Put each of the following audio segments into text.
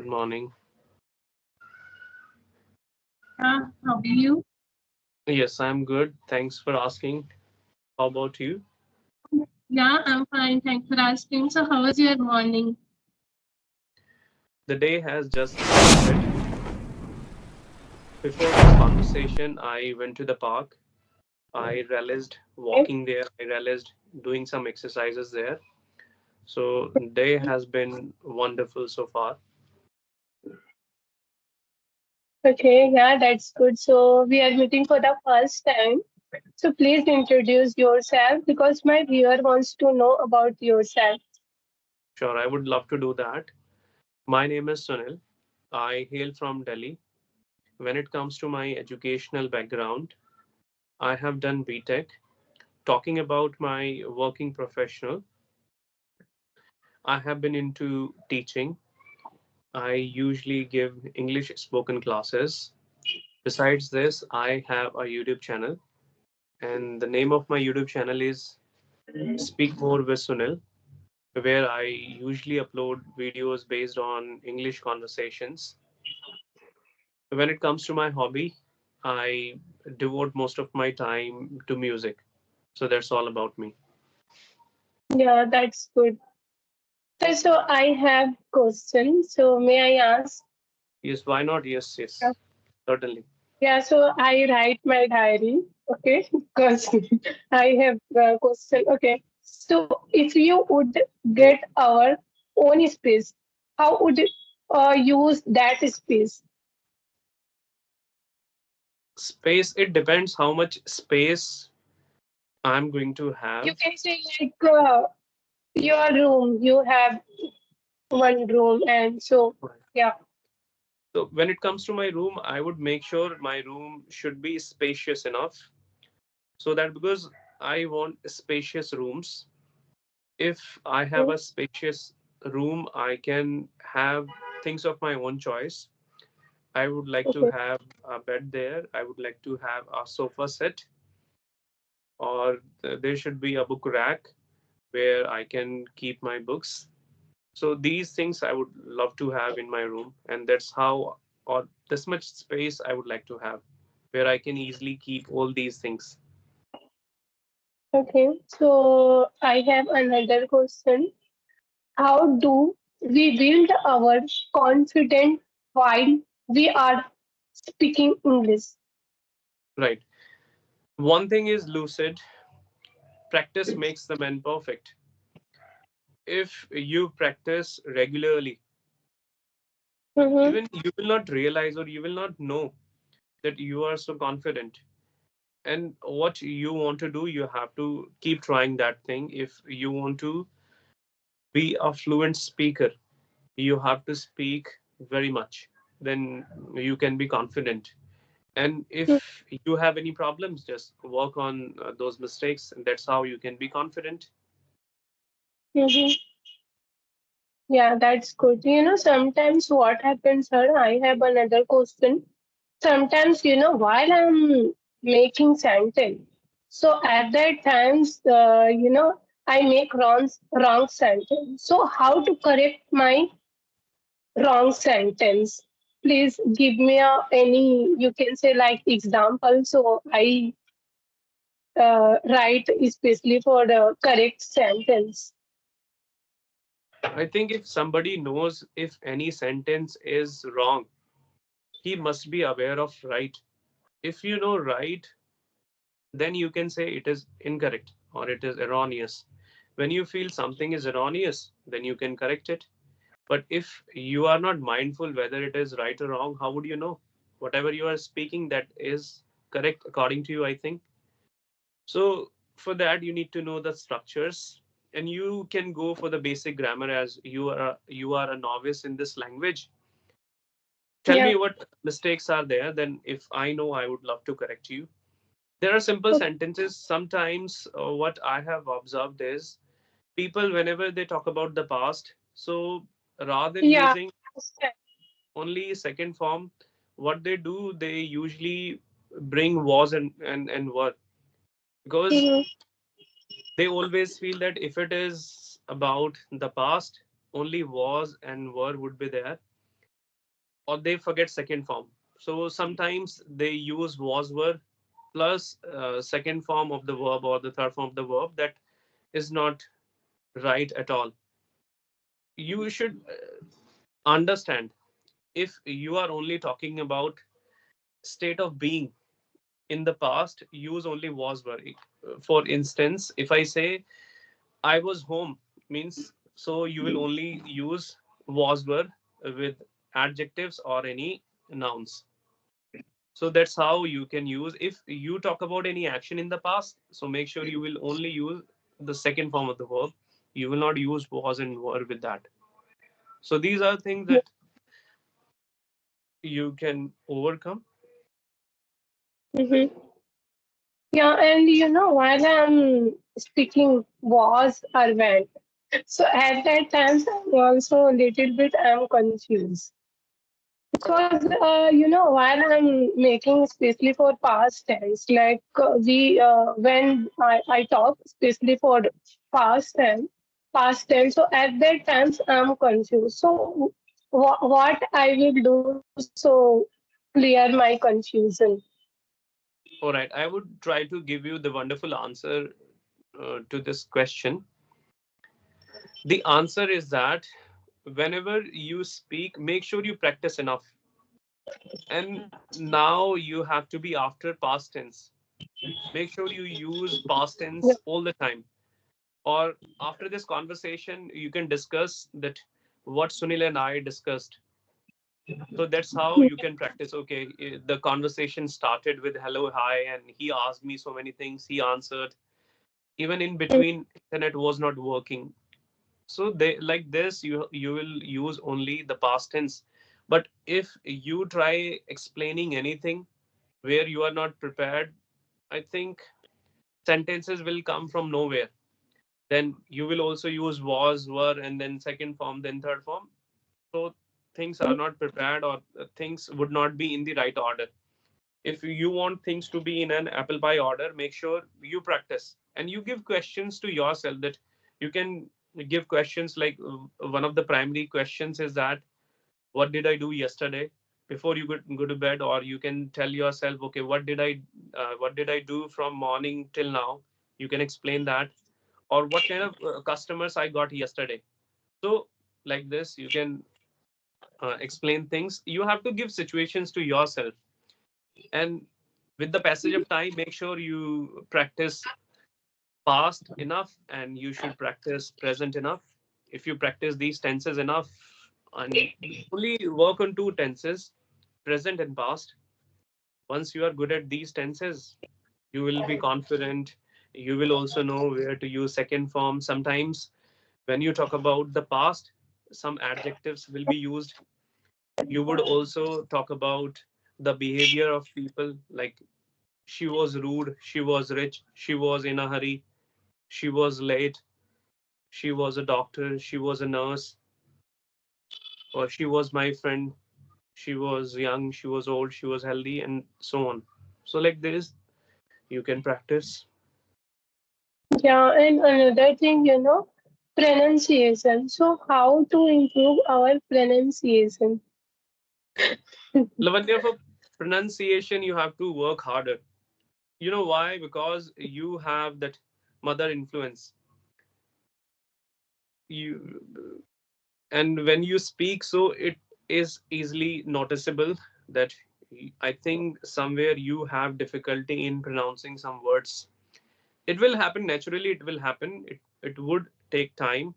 Good morning. Yeah, how are you? Yes, I'm good. Thanks for asking. How about you? Yeah, I'm fine. Thanks for asking. So, how was your morning? The day has just started. Before this conversation, I went to the park. I realized Okay. walking there, I realized doing some exercises there. So, day has been wonderful so far. Okay, yeah, that's good. So, we are meeting for the first time. So, please introduce yourself because my viewer wants to know about yourself. Sure, I would love to do that. My name is Sunil. I hail from Delhi. When it comes to my educational background, I have done BTech. Talking about my working professional, I have been into teaching. I usually give English spoken classes. Besides this, I have a YouTube channel, and the name of my YouTube channel is Speak More with Sunil, where I usually upload videos based on English conversations. When it comes to my hobby, I devote most of my time to music. So that's all about me. Yeah, that's good. So, I have questions. So, may I ask? Yes, why not? Yes, yes, certainly. Yeah, so I write my diary, okay, because I have a question. Okay, so if you would get our own space, how would you use that space? Space, it depends how much space I'm going to You have. can say like your room, you have one room, and so yeah. So when it comes to my room, I would make sure my room should be spacious enough so that because I want spacious rooms. If I have Mhm. a spacious room, I can have things of my own choice. I would like to Okay, have a bed there. I would like to have a sofa set, or there should be a book rack where I can keep my books. So these things I would love to have in my room, and that's how, or this much space I would like to have, where I can easily keep all these things. okay. So I have another question. How do we build our confidence while we are speaking English? Right. One thing is lucid. Practice makes the man perfect. If you practice regularly, Mm-hmm. even you will not realize or you will not know that you are so confident. And what you want to do, you have to keep trying that thing. If you want to be a fluent speaker, you have to speak very much. Then you can be confident. And if you have any problems, just work on those mistakes, and that's how you can be confident. Mm-hmm. Yeah, that's good. Sometimes what happens, sir, I have another question. Sometimes, while I'm making sentence, so at that times, I make wrong sentence. So how to correct my wrong sentence? Please give me any, you can say like example. So I write especially for the correct sentence. I think if somebody knows if any sentence is wrong, he must be aware of right. If you know right, then you can say it is incorrect or it is erroneous. When you feel something is erroneous, then you can correct it. But if you are not mindful whether it is right or wrong, how would you know? Whatever you are speaking, that is correct according to you, I think. So for that, you need to know the structures, and you can go for the basic grammar as you are a novice in this language. Tell Yeah. me what mistakes are there. Then, if I know, I would love to correct you. There are simple Okay. sentences. Sometimes, what I have observed is people, whenever they talk about the past, so rather than Yeah. using only second form, what they do, they usually bring was and were, because Mhm. they always feel that if it is about the past, only was and were would be there. or they forget second form. So sometimes they use was were plus second form of the verb or the third form of the verb. That is not right at all. You should understand, if you are only talking about state of being in the past, use only was were. For instance, if I say I was home, means so you will only use was were with adjectives or any nouns. So that's how you can use. If you talk about any action in the past, so make sure you will only use the second form of the verb. You will not use was and were with that. So these are things that you can overcome. Mm-hmm. Yeah, and while I'm speaking was or went, so at that time I'm also a little bit I'm confused because while I'm making especially for past tense, like we when I talk especially for past tense, so at that times I'm confused. So what I will do so clear my confusion? All right, I would try to give you the wonderful answer to this question. The answer is that whenever you speak, make sure you practice enough. And now you have to be after past tense. Make sure you use past Yeah, tense all the time. Or after this conversation, you can discuss that what Sunil and I discussed. So that's how you can practice. Okay, the conversation started with hello, hi, and he asked me so many things. He answered. Even in between, internet was not working. So they like this. You will use only the past tense. But if you try explaining anything where you are not prepared, I think sentences will come from nowhere. Then you will also use was, were, and then second form, then third form. So things are not prepared, or things would not be in the right order. If you want things to be in an apple pie order, make sure you practice and you give questions to yourself. That you can give questions like one of the primary questions is that what did I do yesterday before you go to bed. Or you can tell yourself, okay, what did I do from morning till now. You can explain that. Or what kind of customers I got yesterday. So like this you can explain things. You have to give situations to yourself. And with the passage of time, make sure you practice past enough and you should practice present enough. If you practice these tenses enough, and only work on two tenses, present and past. Once you are good at these tenses, you will be confident. You will also know where to use second form. Sometimes when you talk about the past, some adjectives will be used. You would also talk about the behavior of people, like she was rude, she was rich, she was in a hurry, she was late, she was a doctor, she was a nurse, or she was my friend, she was young, she was old, she was healthy, and so on. So, like this, you can practice. yeah, and another thing, pronunciation. So how to improve our pronunciation? Lavanya, for pronunciation, you have to work harder. You know why? Because you have that mother influence. You and when you speak, so it is easily noticeable that I think somewhere you have difficulty in pronouncing some words. It will happen naturally. It will happen. It would take time,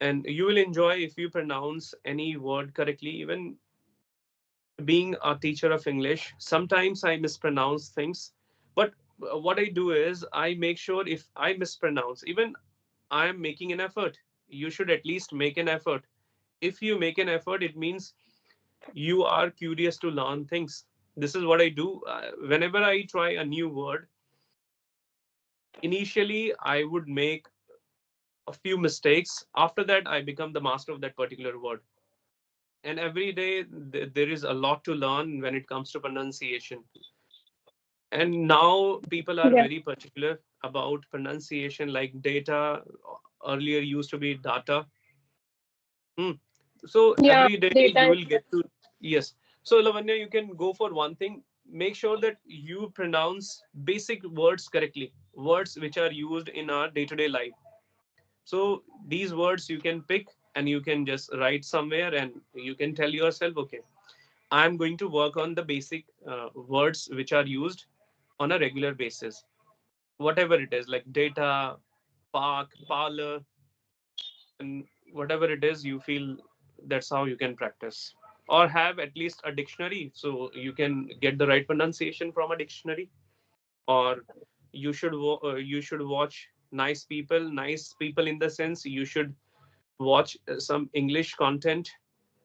and you will enjoy if you pronounce any word correctly. Even being a teacher of English, sometimes I mispronounce things, but what I do is I make sure if I mispronounce, even I am making an effort. You should at least make an effort. If you make an effort, it means you are curious to learn things. This is what I do. Whenever I try a new word, initially I would make a few mistakes. After that, I become the master of that particular word. And every day, there is a lot to learn when it comes to pronunciation. And now people are Yeah, very particular about pronunciation, like data. Earlier used to be data. Hmm. So yeah, every day you data. will get to. Yes. So, Lavanya, you can go for one thing. Make sure that you pronounce basic words correctly, words which are used in our day to day life. So, these words you can pick and you can just write somewhere and you can tell yourself, okay, I'm going to work on the basic words which are used on a regular basis. Whatever it is, like data, park, parlor, and whatever it is you feel, that's how you can practice, or have at least a dictionary so you can get the right pronunciation from a dictionary. Or you should watch nice people in the sense you should watch some English content.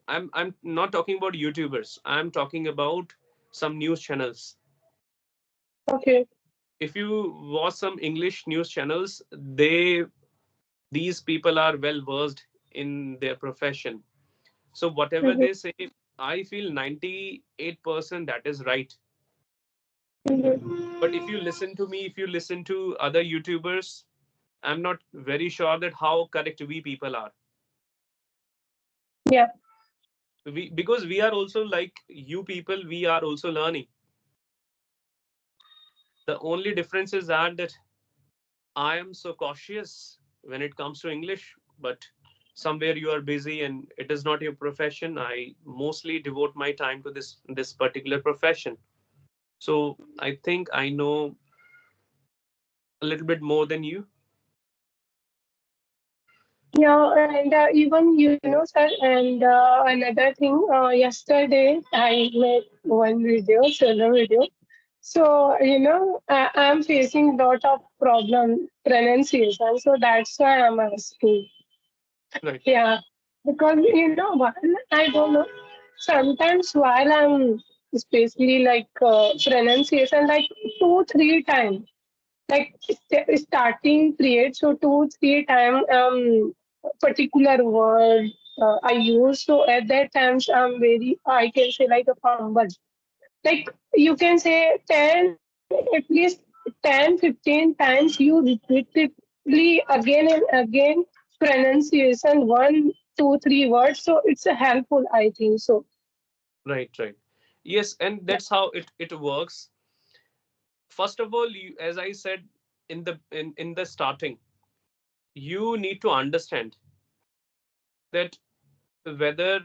I'm not talking about YouTubers, I'm talking about some news channels. Okay. If you watch some English news channels, these people are well versed in their profession. So whatever Mm-hmm. they say, I feel 98% that is right. Mm-hmm. But if you listen to me, if you listen to other YouTubers, I'm not very sure that how correct we people are. Yeah. We, because we are also like you people, we are also learning. The only difference is that I am so cautious when it comes to English, but somewhere you are busy and it is not your profession. I mostly devote my time to this particular profession. So I think I know a little bit more than you. Yeah, and even sir, and another thing, yesterday I made one video, solo video. So I'm facing lot of problem pronunciation, so that's why I'm asking. Right, Yeah, because while I don't know, sometimes while I'm especially like pronunciation like two three times like starting create so two three time particular word I use, so at that times I'm very, I can say, like a fumble, like you can say 10 at least 10-15 times you repeatedly again and again pronunciation one two three words, so it's a helpful, I think so. right, right. Yes, and that's how it works. First of all, you, as I said in the starting, you need to understand that whether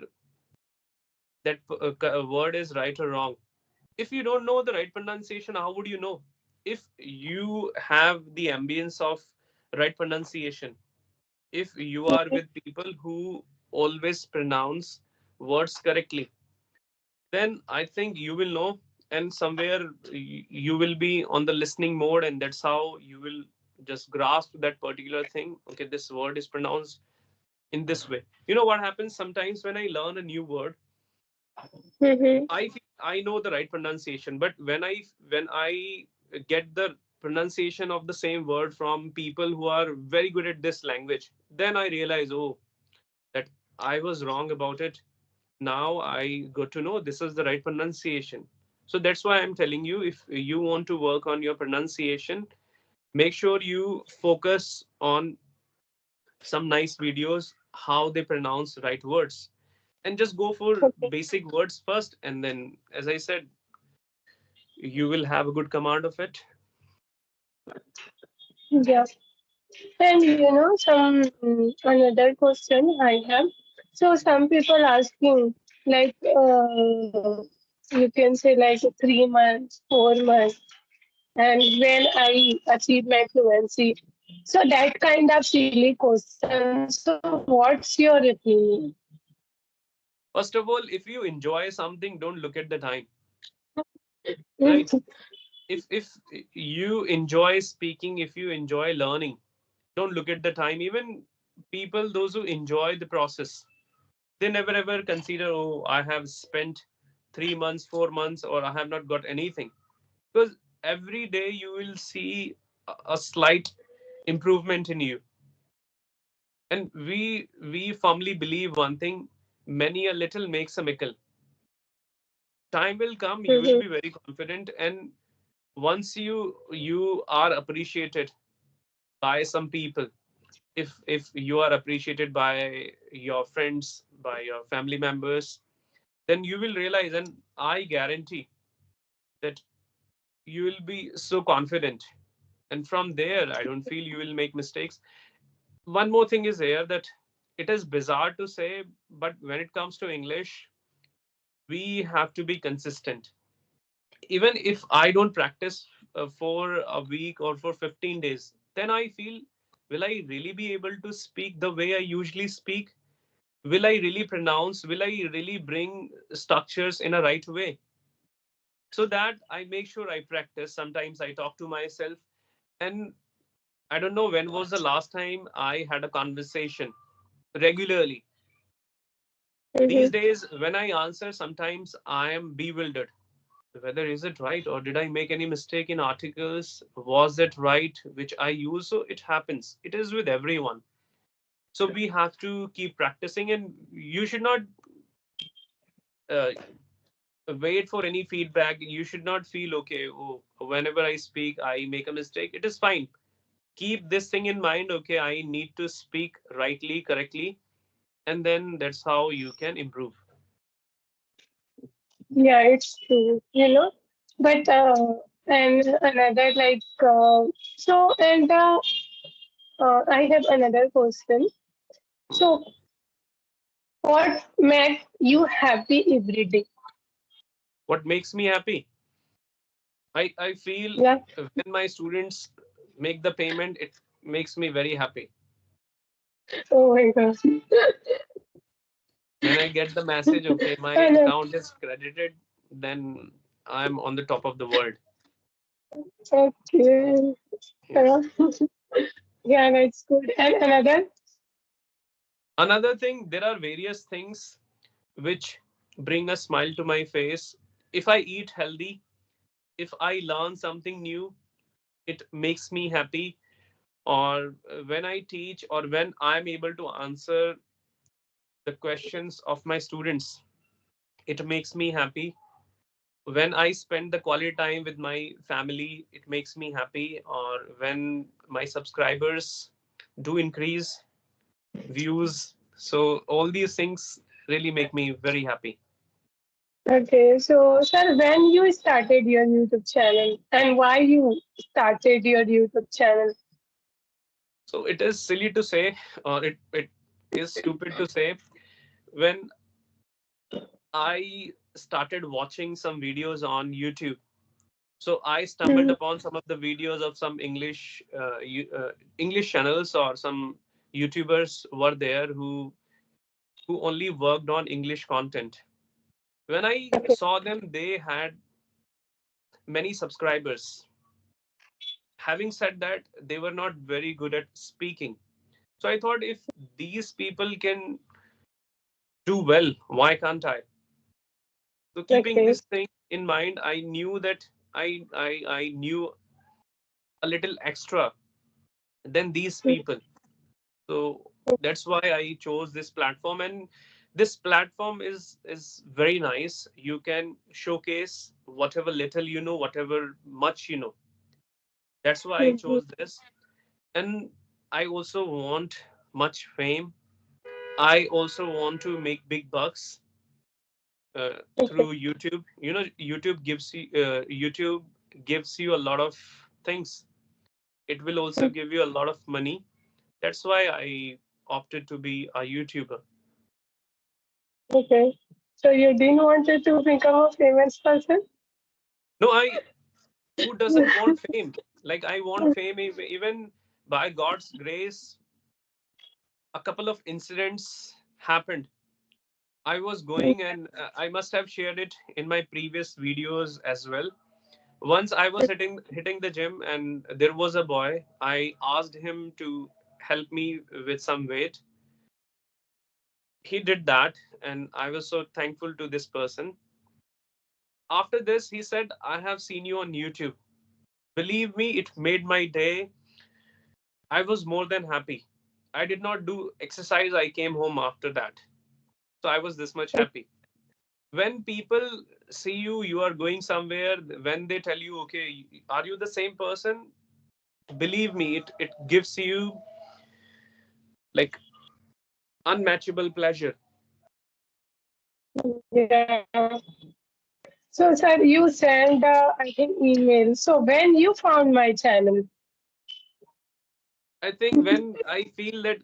that word is right or wrong. If you don't know the right pronunciation, how would you know? If you have the ambience of right pronunciation, if you are with people who always pronounce words correctly, then I think you will know, and somewhere you will be on the listening mode, and that's how you will just grasp that particular thing. Okay, this word is pronounced in this way. You know what happens sometimes when I learn a new word, Mm-hmm. I know the right pronunciation, but when I get the pronunciation of the same word from people who are very good at this language, then I realize, oh, that I was wrong about it. Now I got to know this is the right pronunciation. So that's why I'm telling you, if you want to work on your pronunciation, make sure you focus on some nice videos how they pronounce right words, and just go for Okay. basic words first, and then, as I said, you will have a good command of it. Yeah. And some another question I have. So some people asking like you can say like 3 months, 4 months, and when I achieve my fluency. So that kind of silly question. So what's your opinion? First of all, if you enjoy something, don't look at the time, Mm. right? If you enjoy speaking, if you enjoy learning, don't look at the time. Even people, those who enjoy the process, they never ever consider, oh, I have spent 3 months, 4 months, or I have not got anything. Because every day you will see a slight improvement in you. And we firmly believe one thing: many a little makes a mickle. Time will come, you will Mhm. be very confident, and once you are appreciated by some people, if you are appreciated by your friends, by your family members, then you will realize, and I guarantee that you will be so confident. And from there, I don't feel you will make mistakes. One more thing is here that it is bizarre to say, but when it comes to English, we have to be consistent. Even if I don't practice for a week or for 15 days, then I feel, will I really be able to speak the way I usually speak? Will I really pronounce? Will I really bring structures in a right way? So that I make sure I practice. Sometimes I talk to myself, and I don't know when was the last time I had a conversation regularly. These Mm-hmm. days, when I answer, sometimes I am bewildered. Whether is it right, or did I make any mistake in articles? Was it right which I use? So it happens. It is with everyone. So we have to keep practicing, and you should not uh, wait for any feedback. You should not feel okay. Oh, whenever I speak, I make a mistake. It is fine. Keep this thing in mind. Okay, I need to speak rightly, correctly, and then that's how you can improve. Yeah, it's true, But and another so and I have another question. So what makes you happy every day? What makes me happy? I feel Yeah. when my students make the payment, it makes me very happy. Oh my gosh. When I get the message, okay, my And, account is credited, then I'm on the top of the world. okay. Yes. Yeah, that's good. And another. Another thing, there are various things which bring a smile to my face. If I eat healthy, if I learn something new, it makes me happy. Or when I teach, or when I'm able to answer the questions of my students, it makes me happy. When I spend the quality time with my family, it makes me happy. Or when my subscribers do increase, views, so all these things really make me very happy. Okay, so sir, when you started your YouTube channel and why you started your YouTube channel? So it is silly to say, or it is stupid to say, when I started watching some videos on YouTube. So I stumbled Mm, upon some of the videos of some English channels, or some YouTubers were there who only worked on English content. When I okay, saw them, they had many subscribers. Having said that, they were not very good at speaking. So I thought, if these people can do well, why can't I? So keeping okay, this thing in mind, I knew that I knew a little extra than these mm, people. So that's why I chose this platform, and this platform is very nice. You can showcase whatever little you know, whatever much you know. That's why I mhm, chose this. And I also want much fame. I also want to make big bucks okay, through YouTube. YouTube gives you a lot of things. It will also mm, give you a lot of money. That's why I opted to be a YouTuber. okay. So you didn't wanted to become a famous person? No, I who doesn't want fame? Like, I want fame. Even by God's grace, a couple of incidents happened. I was going, and I must have shared it in my previous videos as well. Once I was hitting the gym, and there was a boy. I asked him to help me with some weight. He did that, and I was so thankful to this person. After this, he said, I have seen you on YouTube. Believe me, it made my day. I was more than happy. I did not do exercise. I came home after that. So I was this much happy. When people see you, you are going somewhere, when they tell you, okay, are you the same person? Believe me, it gives you like unmatchable pleasure. Yeah. So, sir, you sent, I think, email. So, when you found my channel? I think when I feel that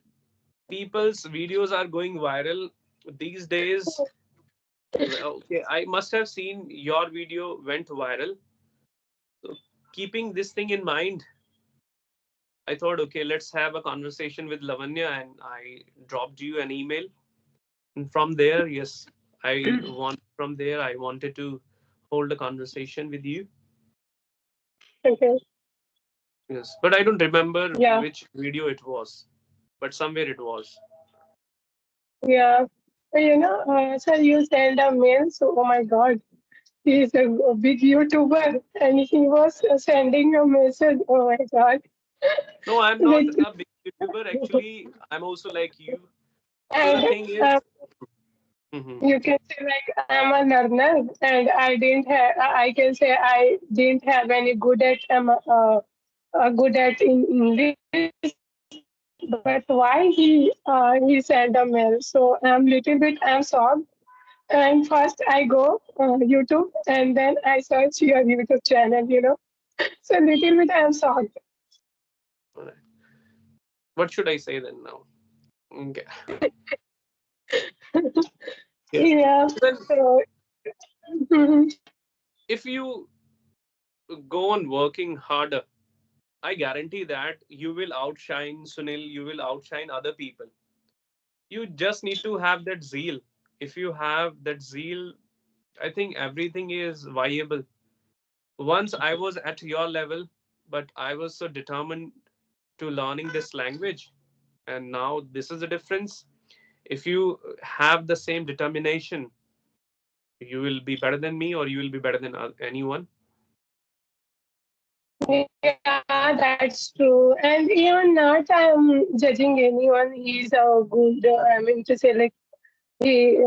people's videos are going viral these days, okay, I must have seen your video went viral. So keeping this thing in mind, I thought, okay, let's have a conversation with Lavanya, and I dropped you an email. And from there, yes, from there, I wanted to hold a conversation with you. Okay. Yes, but I don't remember Yeah. which video it was, but somewhere it was. Yeah. Sir, you sent a mail. So, oh my God, he is a big YouTuber, and he was sending a message. Oh my God. No, I'm not With, a big YouTuber. Actually, I'm also like you. So the and thing is, mhm, you can say like I'm a learner, and I didn't have. I can say I didn't have any good at in English. But why he sent a mail? So I'm little bit I'm shocked. And first I go YouTube, and then I search your YouTube channel. So little bit I'm shocked. alright. What should I say then now? Okay. Yes. Yeah. Then So, mhm. if you go on working harder, I guarantee that you will outshine Sunil, you will outshine other people. You just need to have that zeal. If you have that zeal, I think everything is viable. Once I was at your level, but I was so determined to learning this language, and now this is the difference. If you have the same determination, you will be better than me, or you will be better than anyone. Yeah, that's true. And even not I'm judging anyone. He's a good. I mean to say like he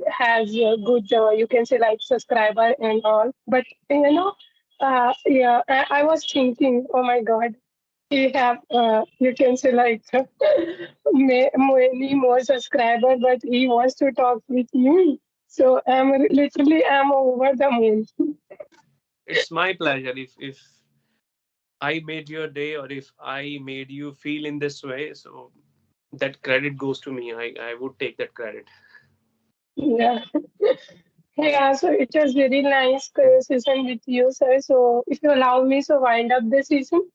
has a good you can say like subscriber and all. But yeah, I was thinking, oh my God, he have you can say like many more subscriber, but he wants to talk with me. So I'm over the moon. It's my pleasure if I made your day, or if I made you feel in this way. So that credit goes to me. I would take that credit. Yeah. Yeah, so it was very nice conversation with you, sir. So if you allow me, so wind up the season.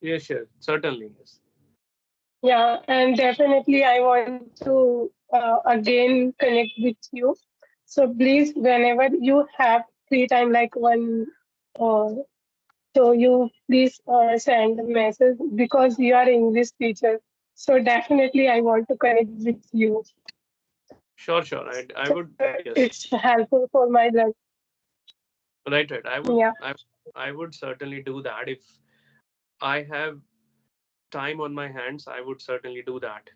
Yeah, sure. Certainly. Yes. Yeah, and definitely I want to again connect with you. So please, whenever you have free time, like uh, so you please send a message because you are English teacher. So definitely I want to connect with you. Sure, sure. I So would, it's yes. helpful for my learning. Right, right. Yeah. I would certainly do that. If I have time on my hands, I would certainly do that.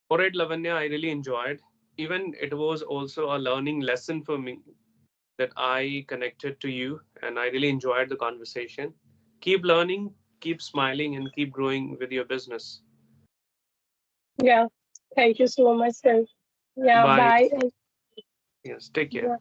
All right, Lavanya, I really enjoyed. Even it was also a learning lesson for me that I connected to you, and I really enjoyed the conversation. Keep learning, keep smiling, and keep growing with your business. Yeah. Thank you so much, sir. Yeah. Bye. Bye. And Yes, take care. yeah.